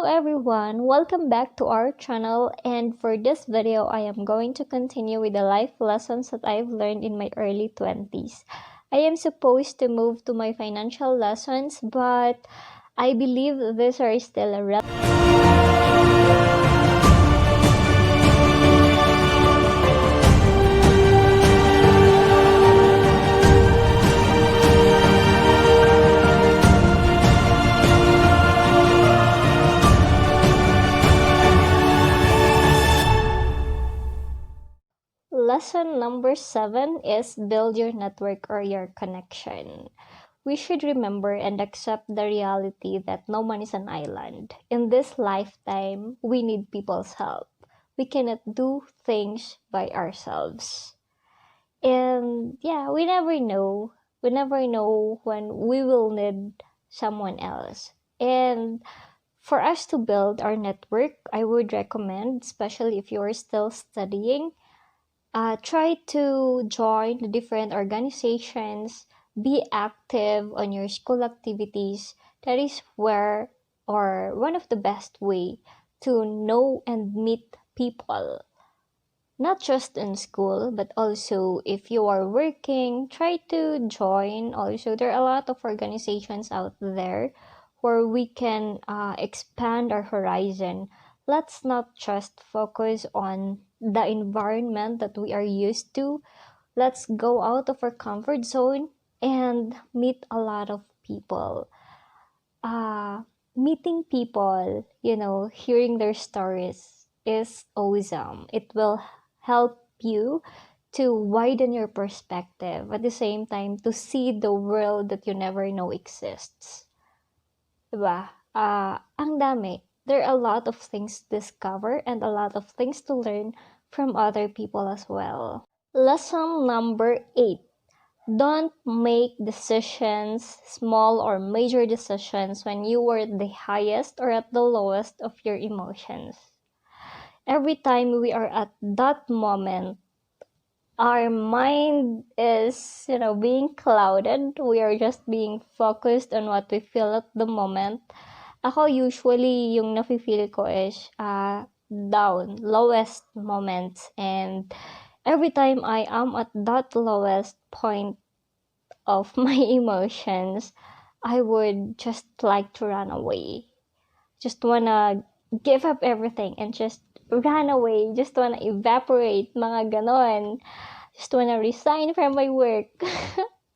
Hello everyone, welcome back to our channel, and for this video I am going to continue with the life lessons that I've learned in my early 20s. I am supposed to move to my financial lessons, but I believe these are still Lesson number 7 is build your network or your connection. We should remember and accept the reality that no one is an island. In this lifetime, we need people's help. We cannot do things by ourselves. And yeah, we never know. We never know when we will need someone else. And for us to build our network, I would recommend, especially if you are still studying, try to join the different organizations, be active on your school activities. That is where, or one of the best way to know and meet people. Not just in school, but also if you are working, try to join. Also, there are a lot of organizations out there where we can expand our horizon. Let's not just focus on the environment that we are used to. Let's go out of our comfort zone and meet a lot of people. Meeting people, hearing their stories is awesome. It will help you to widen your perspective, at the same time to see the world that you never know exists. Diba? Ang dami. There are a lot of things to discover and a lot of things to learn from other people as well. Lesson number 8. Don't make decisions, small or major decisions, when you are at the highest or at the lowest of your emotions. Every time we are at that moment, our mind is, being clouded. We are just being focused on what we feel at the moment. Ako usually, yung nafe-feel ko is down, lowest moments. And every time I am at that lowest point of my emotions, I would just like to run away. Just wanna give up everything and just run away. Just wanna evaporate, mga ganon. Just wanna resign from my work.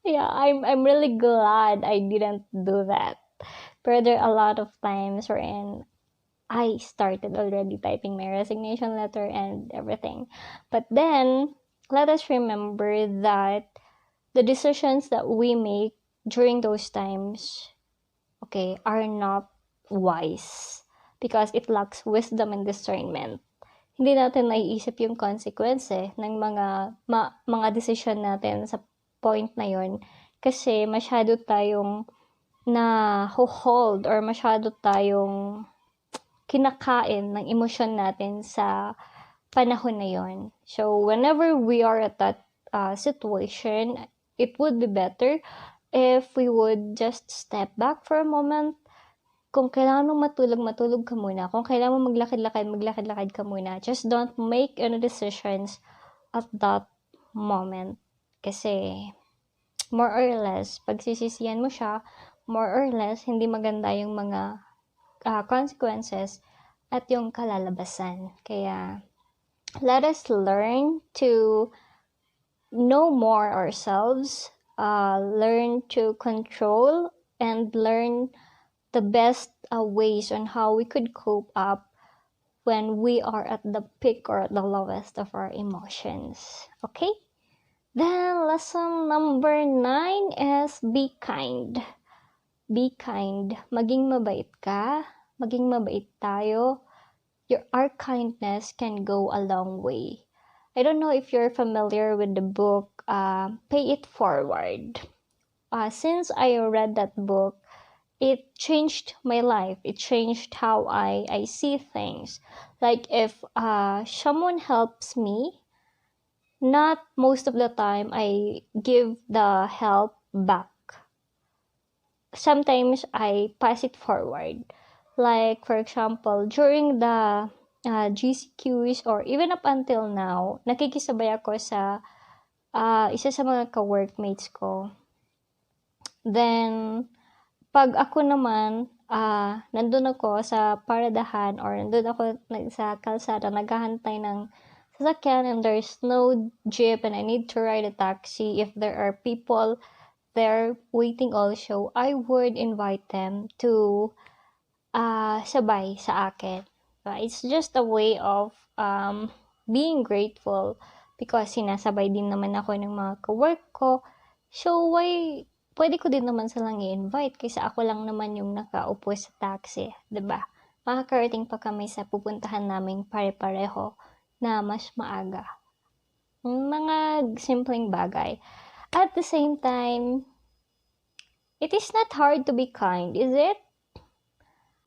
Yeah, I'm really glad I didn't do that. But there are a lot of times wherein I started already typing my resignation letter and everything. But then, let us remember that the decisions that we make during those times, are not wise because it lacks wisdom and discernment. Hindi natin naiisip yung consequence ng mga decision natin sa point na yon, kasi masyado tayong na-hold or masyado tayong kinakain ng emosyon natin sa panahon na yon. So whenever we are at that situation, it would be better if we would just step back for a moment. Kung kailangan mong matulog ka muna. Kung kailangan mong maglakad-lakad ka muna. Just don't make any decisions at that moment. Kasi, more or less, pagsisisihan mo siya, more or less, hindi maganda yung mga consequences at yung kalalabasan. Kaya, let us learn to know more ourselves, learn to control, and learn the best ways on how we could cope up when we are at the peak or at the lowest of our emotions. Okay? Then, lesson number 9 is be kind. Be kind. Maging mabait ka. Maging mabait tayo. Our kindness can go a long way. I don't know if you're familiar with the book, Pay It Forward. Since I read that book, it changed my life. It changed how I see things. Like if someone helps me, not most of the time I give the help back. Sometimes I pass it forward. Like, for example, during the GCQs or even up until now, nakikisabay ako sa isa sa mga ka-workmates ko. Then, pag ako naman, nandun ako sa paradahan or nandun ako sa kalsada, naghahantay ng sasakyan and there's no jeep and I need to ride a taxi. If there are people there waiting also, I would invite them to sabay sa akin. It's just a way of being grateful because sinasabay din naman ako ng mga ka-work ko. So, pwede ko din naman silang i-invite kaysa ako lang naman yung nakaupo sa taxi, 'di ba? Makakarating pa kami sa pupuntahan naming pare-pareho na mas maaga. Mga simpleng bagay. At the same time, it is not hard to be kind, is it?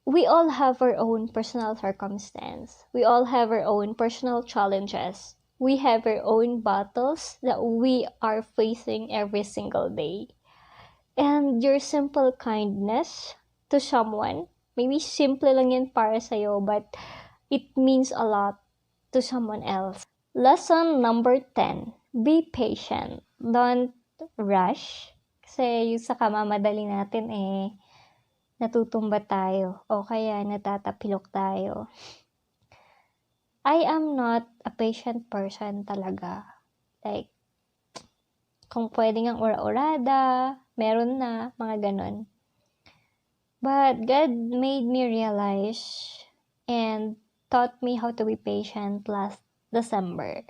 We all have our own personal circumstance. We all have our own personal challenges. We have our own battles that we are facing every single day. And your simple kindness to someone, maybe simple lang yan para sa'yo, but it means a lot to someone else. Lesson number 10, be patient. Don't rush. Kasi yung sa kamamadali natin natutumba tayo o kaya natatapilok tayo. I am not a patient person talaga. Like, kung pwede ngang ura-urada, meron na, mga ganon. But God made me realize and taught me how to be patient last December.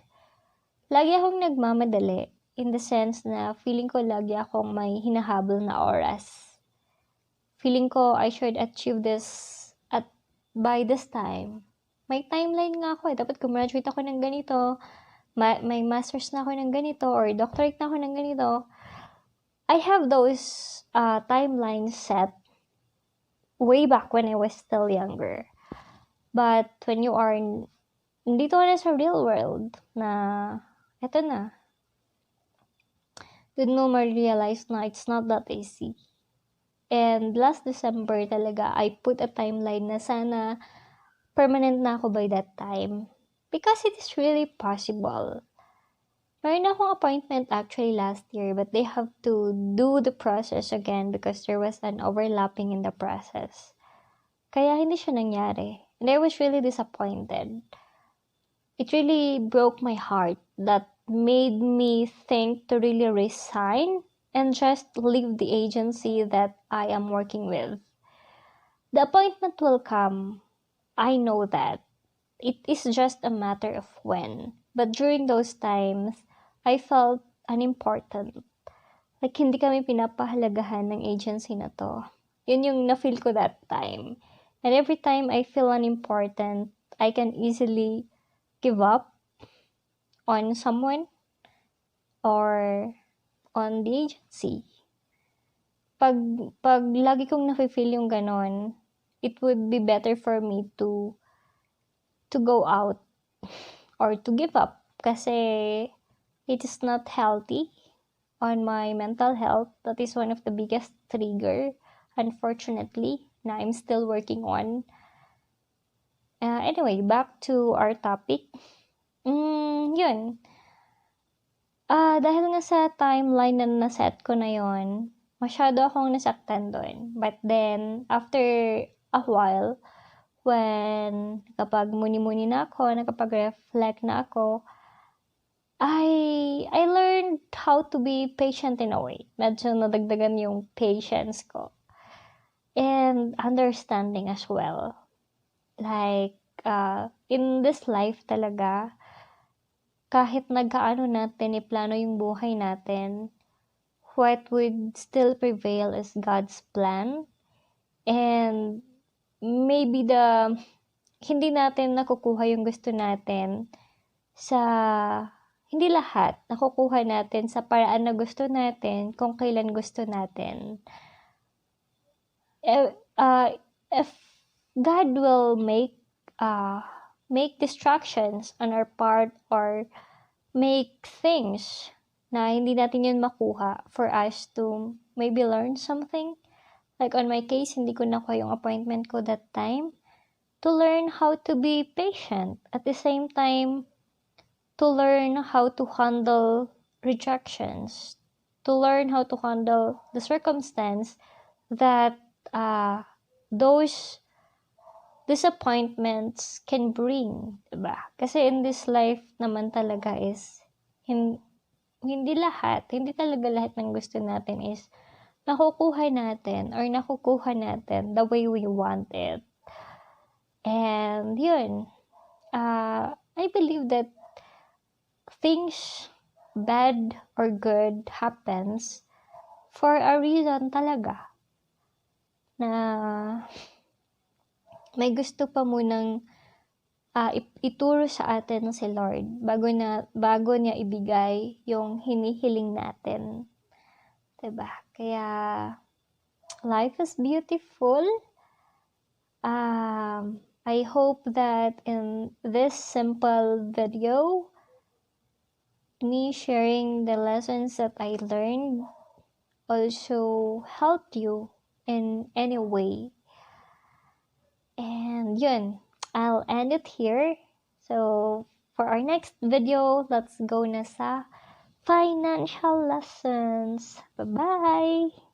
Lagi akong nagmamadali in the sense na feeling ko lagi akong may hinahabol na oras. Feeling ko I should achieve this by this time. May timeline nga ako Dapat gumraduate ako ng ganito. May master's na ako ng ganito or doctorate na ako ng ganito. I have those timelines set way back when I was still younger. But when you are dito na sa real world na eto na, did mo ma-realize na it's not that easy. And last December talaga, I put a timeline na sana permanent na ako by that time. Because it is really possible. Meron akong appointment actually last year, but they have to do the process again because there was an overlapping in the process. Kaya hindi siya nangyari. And I was really disappointed. It really broke my heart. That made me think to really resign and just leave the agency that I am working with. The appointment will come. I know that. It is just a matter of when. But during those times, I felt unimportant. Like, hindi kami pinapahalagahan ng agency na to. Yun yung na-feel ko that time. And every time I feel unimportant, I can easily give up on someone or on the agency. Pag lagi kong nafe-feel yung ganon, it would be better for me to go out or to give up kasi it is not healthy on my mental health. That is one of the biggest trigger, unfortunately, na I'm still working on. Anyway, back to our topic. Yun. Dahil nga sa timeline na naset ko na yon, masyado akong nasaktan doon. But then, after a while, when kapag muni-muni na ako, nakapag-reflect na ako, I learned how to be patient in a way. Medyo nadagdagan yung patience ko. And understanding as well. Like, in this life talaga, kahit nagkaano natin iplano yung buhay natin, what would still prevail is God's plan. And maybe hindi natin nakukuha yung gusto natin hindi lahat nakukuha natin sa paraan na gusto natin, kung kailan gusto natin. If God will make distractions on our part or make things na hindi natin yun makuha for us to maybe learn something, Like on my case, hindi ko nakuha yung appointment ko that time. To learn how to be patient. At the same time, to learn how to handle rejections. To learn how to handle the circumstance that those disappointments can bring, diba? Kasi in this life naman talaga is, hindi talaga lahat ng gusto natin is nakukuha natin the way we want it. And yun, I believe that things bad or good happens for a reason talaga. Na may gusto pa munang ituro sa atin si Lord bago niya ibigay yung hinihiling natin. Diba? Kaya life is beautiful. I hope that in this simple video, me sharing the lessons that I learned also helped you in any way. And yun, I'll end it here. So, for our next video, let's go na sa financial lessons. Bye-bye!